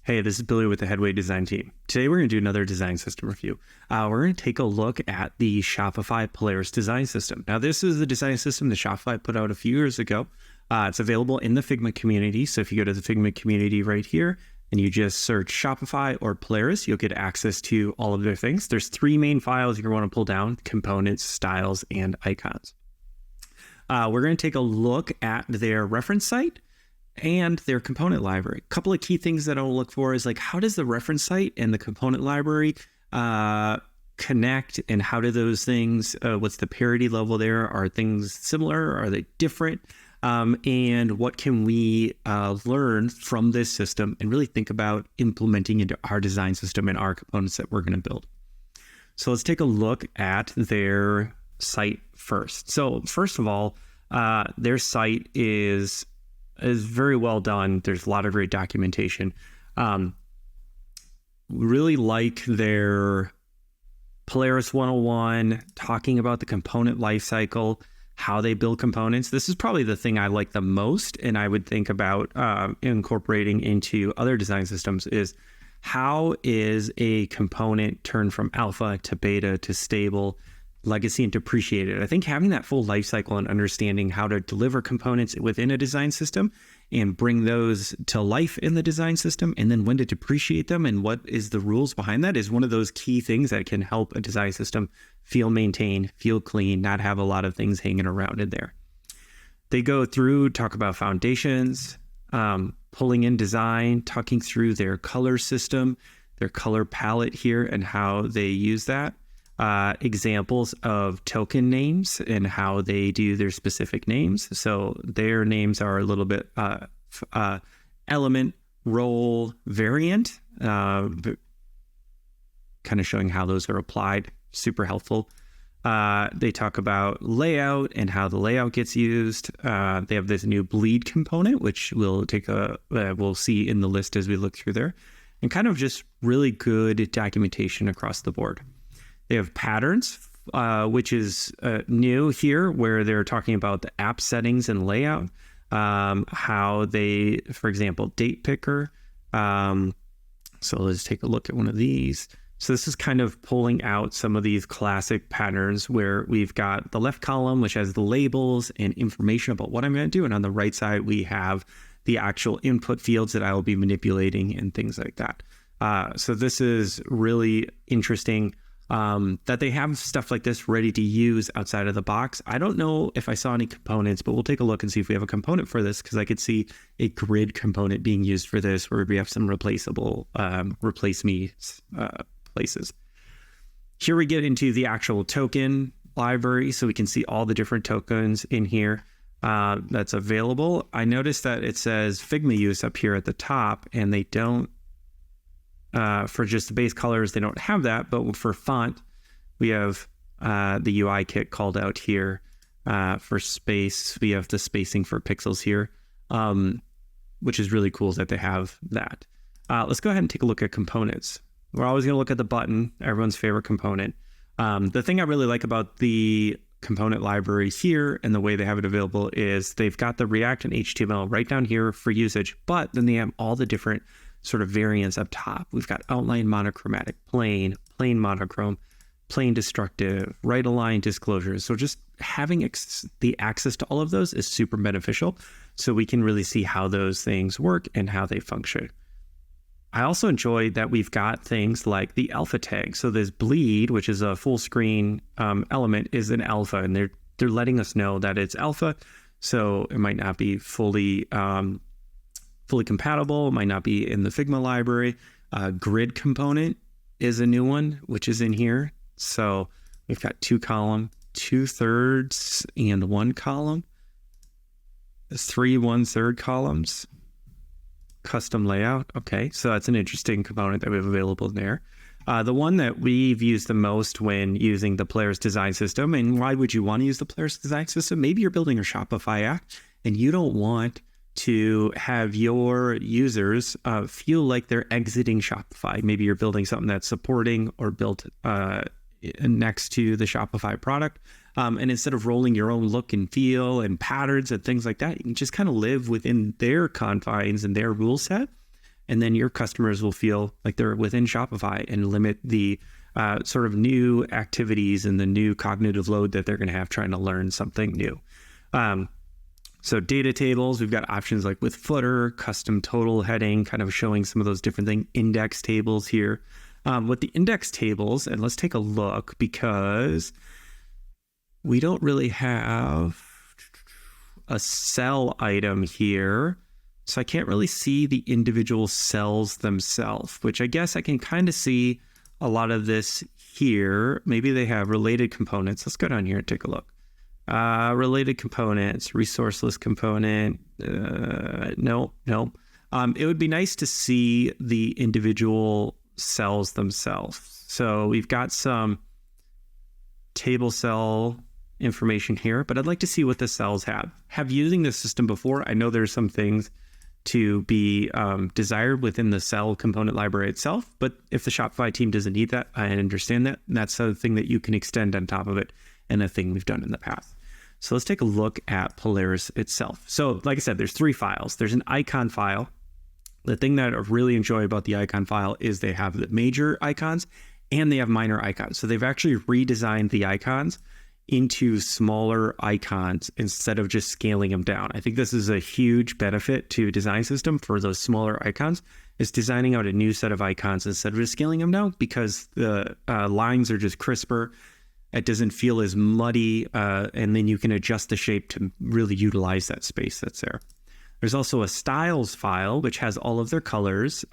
Hey, this is Billy with the Headway design team. Today we're going to do another design system review. We're going to take a look at the Shopify Polaris design system. Now, this is the design system that Shopify put out a few years ago. It's available in the Figma community. So if you go to the Figma community right here and you just search Shopify or Polaris, you'll get access to all of their things. There's three main files you're going to want to pull down: components, styles, and icons. We're going to take a look at their reference site and their component library. A couple of key things that I'll look for is like, how does the reference site and the component library connect, and how do those things, what's the parity level there? Are things similar? Are they different? And what can we learn from this system and really think about implementing into our design system and our components that we're going to build? So let's take a look at their site first. So first of all, their site is very well done. There's a lot of great documentation. Really like their Polaris 101, talking about the component lifecycle, how they build components. This is probably the thing I like the most, and I would think about incorporating into other design systems is, how is a component turned from alpha to beta to stable, legacy, and depreciated? I think having that full life cycle and understanding how to deliver components within a design system and bring those to life in the design system, and then when to depreciate them and what is the rules behind that, is one of those key things that can help a design system feel maintained, feel clean, not have a lot of things hanging around in there. They go through, talk about foundations, pulling in design, talking through their color system, their color palette here, and how they use that. Examples of token names and how they do their specific names. So their names are a little bit element, role, variant, kind of showing how those are applied. Super helpful. They talk about layout and how the layout gets used. They have this new bleed component, which we'll see in the list as we look through there, and kind of just really good documentation across the board. They have patterns, which is new here, where they're talking about the app settings and layout, how they, for example, date picker. So let's take a look at one of these. So this is kind of pulling out some of these classic patterns where we've got the left column, which has the labels and information about what I'm going to do. And on the right side, we have the actual input fields that I will be manipulating and things like that. So this is really interesting. That they have stuff like this ready to use outside of the box. I don't know if I saw any components, but we'll take a look and see if we have a component for this, because I could see a grid component being used for this, where we have some replaceable replace me places. Here we get into the actual token library, so we can see all the different tokens in here that's available. I noticed that it says Figma use up here at the top, and they don't. For just the base colors, they don't have that, but for font, we have the UI kit called out here. For space, we have the spacing for pixels here, which is really cool that they have that. Let's go ahead and take a look at components. We're always going to look at the button, everyone's favorite component. The thing I really like about the component library here and the way they have it available is they've got the React and HTML right down here for usage, but then they have all the different sort of variants up top. We've got outline monochromatic, plain monochrome, plain destructive, right align disclosures. So just having the access to all of those is super beneficial, so we can really see how those things work and how they function. I also enjoy that we've got things like the alpha tag. So this bleed, which is a full screen element, is an alpha, and they're letting us know that it's alpha. So it might not be fully compatible, might not be in the Figma library. Grid component is a new one, which is in here. So we've got 2 column, 2/3, and 1 column. 3 1/3 columns. Custom layout. Okay, so that's an interesting component that we have available there. The one that we've used the most when using the Polaris design system, and why would you want to use the Polaris design system? Maybe you're building a Shopify app and you don't want to have your users feel like they're exiting Shopify. Maybe you're building something that's supporting or built next to the Shopify product. And instead of rolling your own look and feel and patterns and things like that, you can just kind of live within their confines and their rule set And then your customers will feel like they're within Shopify and limit the sort of new activities and the new cognitive load that they're going to have trying to learn something new. So data tables, we've got options like with footer, custom total heading, kind of showing some of those different things, index tables here. With the index tables, and let's take a look because we don't really have a cell item here. So I can't really see the individual cells themselves, which I guess I can kind of see a lot of this here. Maybe they have related components. Let's go down here and take a look. Related components, resource list component. No. It would be nice to see the individual cells themselves. So we've got some table cell information here, but I'd like to see what the cells have using this system before. I know there's some things to be desired within the cell component library itself, but if the Shopify team doesn't need that, I understand that. And that's a thing that you can extend on top of it, and a thing we've done in the past. So let's take a look at Polaris itself. So like I said, there's 3 files. There's an icon file. The thing that I really enjoy about the icon file is they have the major icons and they have minor icons. So they've actually redesigned the icons into smaller icons instead of just scaling them down. I think this is a huge benefit to design system for those smaller icons, is designing out a new set of icons instead of just scaling them down, because the lines are just crisper. It doesn't feel as muddy, and then you can adjust the shape to really utilize that space that's there. There's also a styles file, which has all of their colors,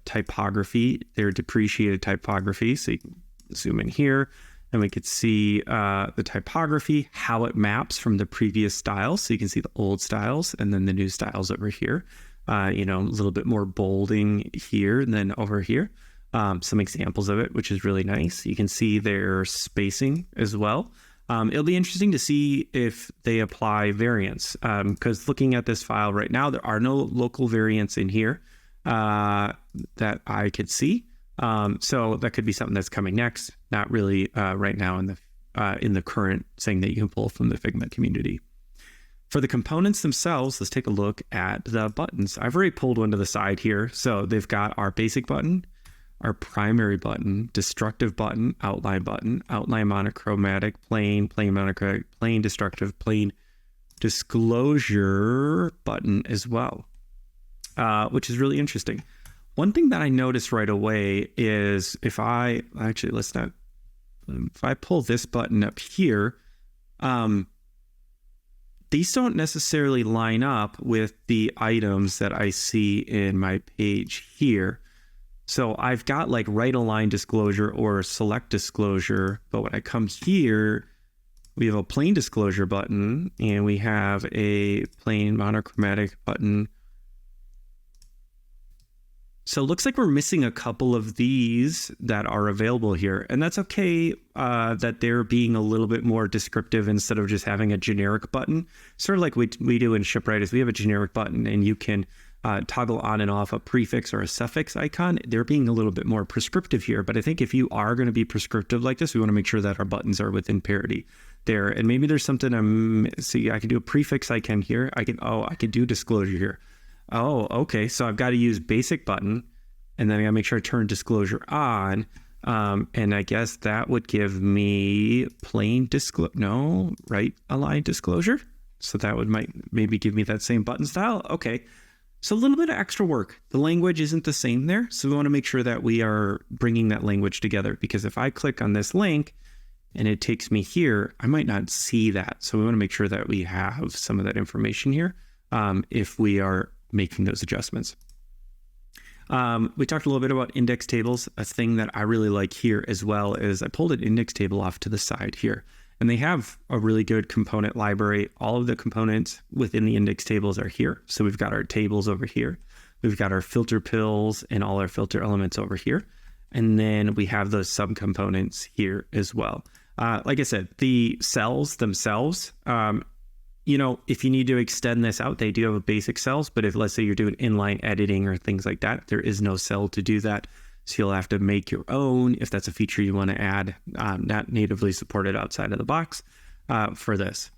typography, their depreciated typography. So you can zoom in here and we could see the typography, how it maps from the previous styles. So you can see the old styles and then the new styles over here. A little bit more bolding here and then over here. Some examples of it, which is really nice. You can see their spacing as well. It'll be interesting to see if they apply variants, because looking at this file right now, there are no local variants in here that I could see. So that could be something that's coming next, not really right now in the current thing that you can pull from the Figma community. For the components themselves, let's take a look at the buttons. I've already pulled one to the side here. So they've got our basic button, our primary button, destructive button, outline monochromatic, plain monochromatic, plain destructive, plain disclosure button as well, which is really interesting. One thing that I noticed right away is if I pull this button up here, these don't necessarily line up with the items that I see in my page here. So I've got like right align disclosure or select disclosure, but when I come here, we have a plain disclosure button and we have a plain monochromatic button. So it looks like we're missing a couple of these that are available here, and that's okay that they're being a little bit more descriptive instead of just having a generic button. Sort of like we do in ShipRite is we have a generic button and you can toggle on and off a prefix or a suffix icon. They're being a little bit more prescriptive here, but I think if you are going to be prescriptive like this, we want to make sure that our buttons are within parity there. And maybe there's something see, I can do a prefix icon here. I can do disclosure here. Oh, okay. So I've got to use basic button and then I got to make sure I turn disclosure on. And I guess that would give me plain right align disclosure. So that would maybe give me that same button style. Okay. So a little bit of extra work. The language isn't the same there. So we want to make sure that we are bringing that language together, because if I click on this link and it takes me here, I might not see that. So we want to make sure that we have some of that information here if we are making those adjustments. We talked a little bit about index tables. A thing that I really like here as well is I pulled an index table off to the side here. And they have a really good component library. All of the components within the index tables are here. So we've got our tables over here. We've got our filter pills and all our filter elements over here. And then we have those subcomponents here as well. Like I said, the cells themselves, if you need to extend this out, they do have a basic cells. But if, let's say, you're doing inline editing or things like that, there is no cell to do that. So you'll have to make your own if that's a feature you want to add, not natively supported outside of the box for this.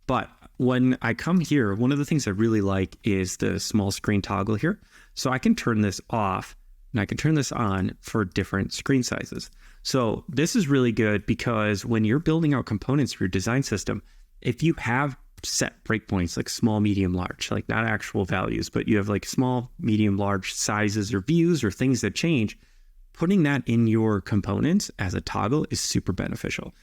But when I come here, one of the things I really like is the small screen toggle here. So I can turn this off and I can turn this on for different screen sizes. So this is really good because when you're building out components for your design system, if you have set breakpoints like small, medium, large, like not actual values, but you have like small, medium, large sizes or views or things that change, putting that in your components as a toggle is super beneficial.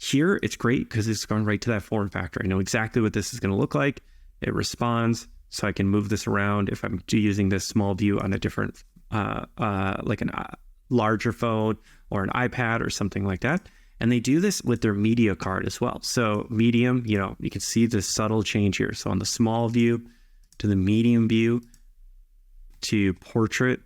Here, it's great because it's going right to that form factor. I know exactly what this is going to look like. It responds, so I can move this around if I'm using this small view on a different, like a larger phone or an iPad or something like that. And they do this with their media card as well. So medium, you can see the subtle change here. So on the small view to the medium view to portrait,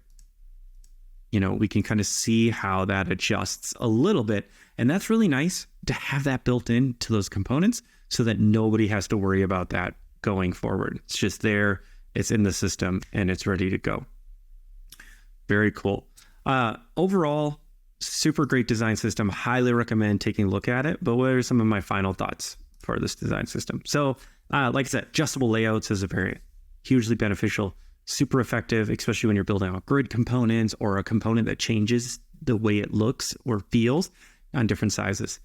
we can kind of see how that adjusts a little bit. And that's really nice to have that built into those components so that nobody has to worry about that going forward. It's just there, it's in the system, and it's ready to go. Very cool. Overall, super great design system. Highly recommend taking a look at it. But what are some of my final thoughts for this design system? So, like I said, adjustable layouts is a very hugely beneficial, super effective, especially when you're building out grid components or a component that changes the way it looks or feels on different sizes.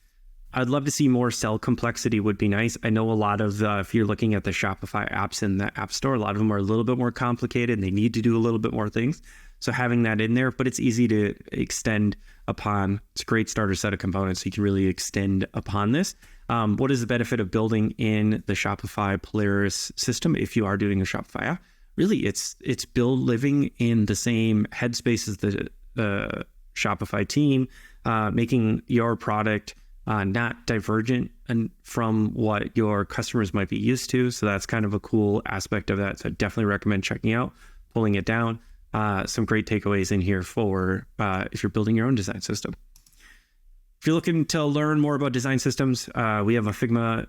I'd love to see more cell complexity would be nice. I know a lot of, if you're looking at the Shopify apps in the App Store, a lot of them are a little bit more complicated and they need to do a little bit more things. So having that in there, but it's easy to extend upon. It's a great starter set of components. So you can really extend upon this. What is the benefit of building in the Shopify Polaris system if you are doing a Shopify app? Really, it's living in the same headspace as the Shopify team, making your product not divergent from what your customers might be used to. So that's kind of a cool aspect of that. So I definitely recommend checking out, pulling it down. Some great takeaways in here for if you're building your own design system. If you're looking to learn more about design systems, we have a Figma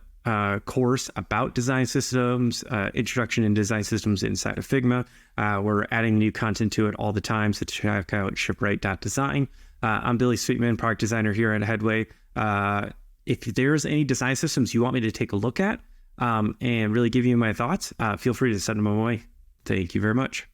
course about design systems, introduction in design systems inside of Figma. We're adding new content to it all the time, so check out shipwright.design. I'm Billy Sweetman, product designer here at Headway. If there's any design systems you want me to take a look at and really give you my thoughts, feel free to send them my way. Thank you very much.